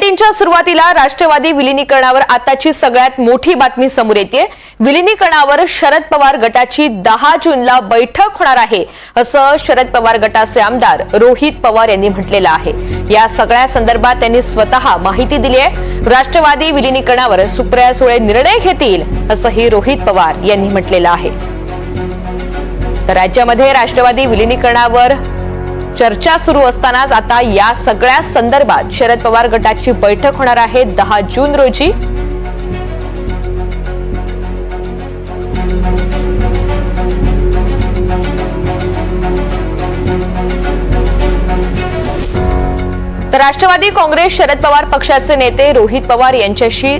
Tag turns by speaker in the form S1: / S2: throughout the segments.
S1: बुलेटिनच्या सुरुवातीला राष्ट्रवादी विलीनीकरणावर आताची सगळ्यात मोठी बातमी समोर येते। विलीनीकरणावर शरद पवार गटाची 10 जूनला बैठक होणार आहे असं शरद पवार गटाचे आमदार रोहित पवार यांनी म्हटलेलं आहे। या सगळ्या संदर्भात त्यांनी स्वतः माहिती दिली आहे। राष्ट्रवादी विलीनीकरणावर सुप्रिया सुळे निर्णय घेतील असंही रोहित पवार यांनी म्हटलेलं आहे। तर राज्यामध्ये राष्ट्रवादी विलीनीकरणावर चर्चा सुरू असतानाच आता या सगळ्या संदर्भात शरद पवार गटाची बैठक होणार आहे 10 जून रोजी। तर राष्ट्रवादी काँग्रेस शरद पवार पक्षाचे नेते रोहित पवार यांच्याशी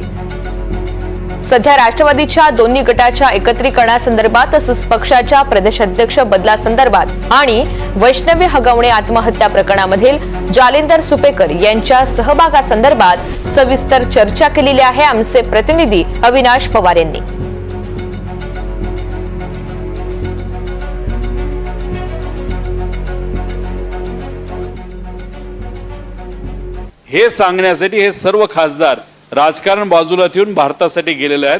S1: सध्या राष्ट्रवादीच्या दोन्ही गटाच्या एकत्रीकरणासंदर्भात तसंच पक्षाच्या प्रदेशाध्यक्ष बदलासंदर्भात आणि वैष्णवी हगवणे आत्महत्या प्रकरणामधील जालिंदर सुपेकर यांच्या सहभागासंदर्भात सविस्तर चर्चा केलेली आहे आमचे प्रतिनिधी अविनाश पवार यांनी।
S2: हे सांगण्यासाठी हे सर्व खासदार राजकारण बाजूला ठेवून भारतासाठी गेलेले आहेत।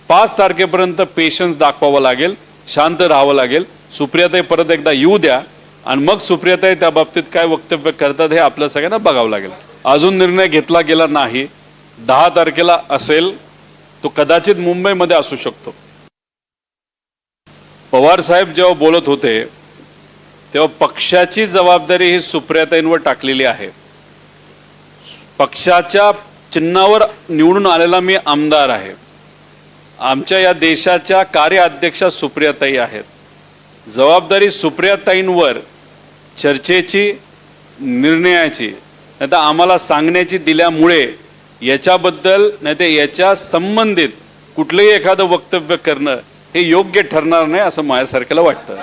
S2: 5 तारखेपर्यंत पेशन्स दाखवावा लागेल, शांत राहावं लागेल। सुप्रियाताई परत एकदा येऊ द्या आणि मग सुप्रियाताई त्या बाबतीत काय वक्तव्य करतात हे आपल्या सगळ्यांना बघावं लागेल। अजून निर्णय घेतला गेला नाही, 10 तारखेला असेल, तो कदाचित मुंबईमध्ये असू शकतो। पवार साहेब जेव्हा बोलत होते तेव्हा पक्षाची जबाबदारी ही सुप्रियाताईंवर टाकलेली आहे। पक्षाच्या चिन्हावर निवडून आलेला मी आमदार आहे। आमच्या या देशाच्या कार्याध्यक्षा सुप्रियाताई आहेत। जबाबदारी सुप्रियाताईंवर चर्चेची, निर्णयाची नाही तर आम्हाला सांगण्याची दिल्यामुळे याच्याबद्दल नाही तर याच्या संबंधित कुठलंही एखादं वक्तव्य करणं हे योग्य ठरणार नाही असं माझ्यासारख्याला वाटतं।